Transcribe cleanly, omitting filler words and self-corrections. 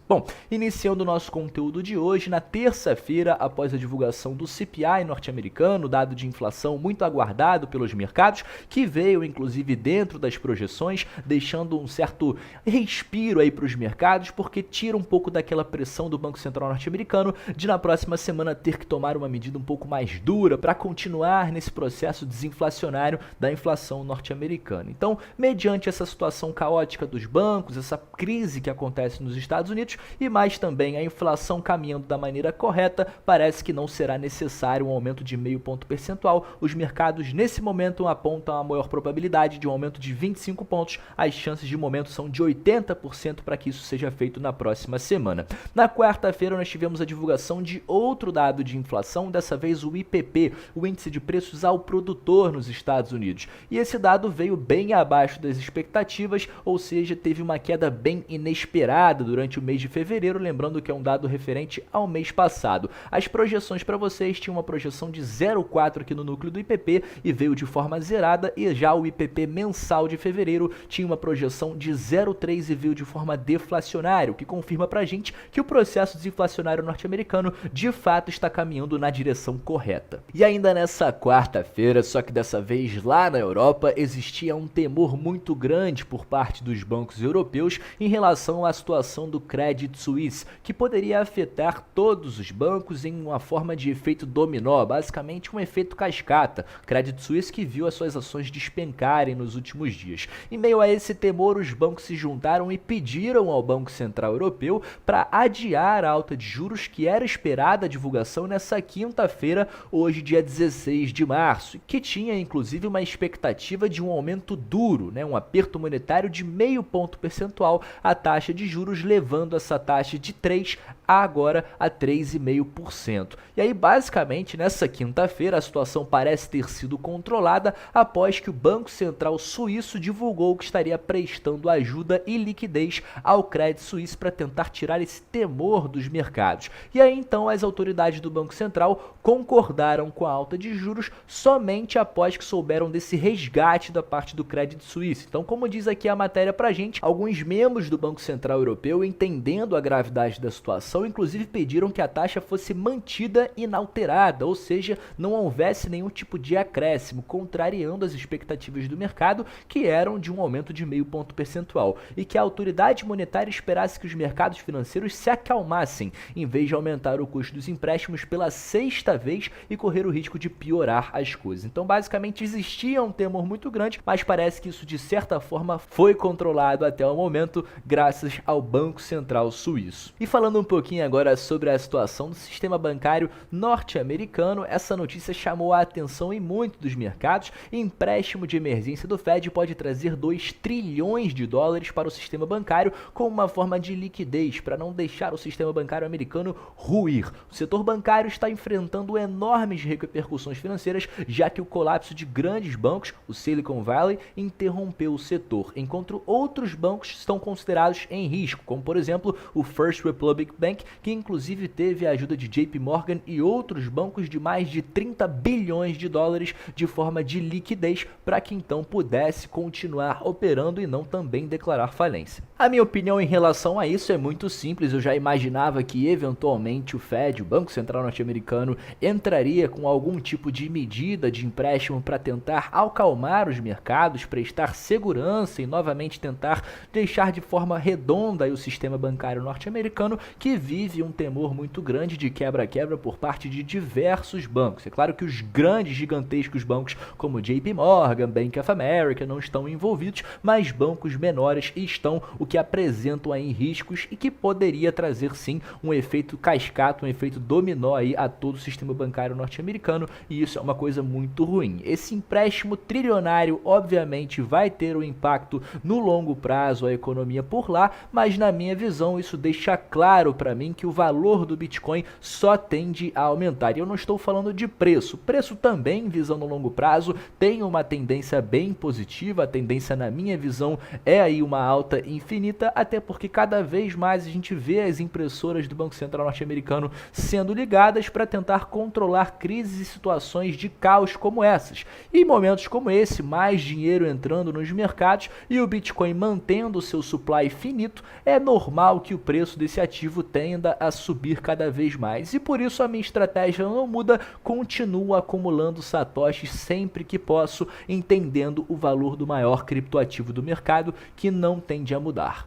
Bom, iniciando o nosso conteúdo de hoje, na terça-feira, após a divulgação do CPI norte-americano, dado de inflação muito aguardado pelos mercados, que veio inclusive dentro das projeções, deixando um certo respiro aí para os mercados, porque tira um pouco daquela pressão do Banco Central norte-americano de na próxima semana ter que tomar uma medida um pouco mais dura para continuar nesse processo desinflacionário da inflação norte-americana. Então, mediante essa situação caótica dos bancos, essa crise que acontece nos Estados Unidos, e mais também a inflação caminhando da maneira correta, parece que não será necessário um aumento de meio ponto percentual. Os mercados nesse momento apontam a maior probabilidade de um aumento de 25 pontos, as chances de momento são de 80% para que isso seja feito na próxima semana. Na quarta-feira nós tivemos a divulgação de outro dado de inflação, dessa vez o IPP, o Índice de Preços ao Produtor nos Estados Unidos, e esse dado veio bem abaixo das expectativas, ou seja, teve uma queda bem inesperada durante o mês de fevereiro, lembrando que é um dado referente ao mês passado. As projeções para vocês tinham uma projeção de 0,4 aqui no núcleo do IPP e veio de forma zerada, e já o IPP mensal de fevereiro tinha uma projeção de 0,3 e veio de forma deflacionária, o que confirma pra gente que o processo desinflacionário norte-americano de fato está caminhando na direção correta. E ainda nessa quarta-feira, só que dessa vez lá na Europa, existia um temor muito grande por parte dos bancos europeus em relação à situação do Credit Suisse, que poderia afetar todos os bancos em uma forma de efeito dominó, basicamente um efeito cascata. Credit Suisse que viu as suas ações despencarem nos últimos dias. Em meio a esse temor, os bancos se juntaram e pediram ao Banco Central Europeu para adiar a alta de juros que era esperada a divulgação nessa quinta-feira, hoje dia 16 de março, que tinha inclusive uma expectativa de um aumento duro, um aperto monetário de meio ponto percentual a taxa de juros, levando essa taxa de 3 agora a 3,5%. E aí, basicamente, nessa quinta-feira, a situação parece ter sido controlada após que o Banco Central Suíço divulgou que estaria prestando ajuda e liquidez ao Credit Suisse para tentar tirar esse temor dos mercados. E aí, então, as autoridades do Banco Central concordaram com a alta de juros somente após que souberam desse resgate da parte do Credit Suisse. Então, como diz aqui a matéria pra gente, alguns membros do Banco Central Europeu, entendendo a gravidade da situação, inclusive pediram que a taxa fosse mantida inalterada, ou seja, não houvesse nenhum tipo de acréscimo, contrariando as expectativas do mercado, que eram de um aumento de meio ponto percentual, e que a autoridade monetária esperasse que os mercados financeiros se acalmassem, em vez de aumentar o custo dos empréstimos pela sexta vez e correr o risco de piorar as coisas. Então, basicamente, existia um temor muito grande, mas parece que isso, de certa forma, foi controlado até o momento, graças ao Banco Central Suíço. E falando um pouquinho agora sobre a situação do sistema bancário norte-americano, essa notícia chamou a atenção em muito dos mercados. Empréstimo de emergência do Fed pode trazer 2 trilhões de dólares para o sistema bancário como uma forma de liquidez para não deixar o sistema bancário americano ruir. O setor bancário está enfrentando enormes repercussões financeiras, já que o colapso de grandes bancos, o Silicon Valley, interrompeu o setor, enquanto outros bancos estão considerados em risco, como por exemplo o First Republic Bank, que inclusive teve a ajuda de JP Morgan e outros bancos de mais de 30 bilhões de dólares de forma de liquidez para que então pudesse continuar operando e não também declarar falência. A minha opinião em relação a isso é muito simples. Eu já imaginava que eventualmente o Fed, o Banco Central norte-americano, entraria com algum tipo de medida de empréstimo para tentar acalmar os mercados, prestar segurança e novamente tentar deixar de forma redonda o sistema bancário norte-americano, que vive um temor muito grande de quebra-quebra por parte de diversos bancos. É claro que os grandes, gigantescos bancos como JP Morgan, Bank of America não estão envolvidos, mas bancos menores estão, o que apresentam aí riscos e que poderia trazer sim um efeito cascata, um efeito dominó aí a todo o sistema bancário norte-americano, e isso é uma coisa muito ruim. Esse empréstimo trilionário obviamente vai ter um impacto no longo prazo à economia por lá, mas na minha visão isso deixa claro para mim que o valor do Bitcoin só tende a aumentar. E eu não estou falando de preço. Preço também, visando no longo prazo, tem uma tendência bem positiva. A tendência, na minha visão, é aí uma alta infinita, até porque cada vez mais a gente vê as impressoras do Banco Central norte-americano sendo ligadas para tentar controlar crises e situações de caos como essas. E em momentos como esse, mais dinheiro entrando nos mercados e o Bitcoin mantendo seu supply finito, é normal natural que o preço desse ativo tenda a subir cada vez mais. E por isso a minha estratégia não muda, continuo acumulando satoshis sempre que posso, entendendo o valor do maior criptoativo do mercado, que não tende a mudar.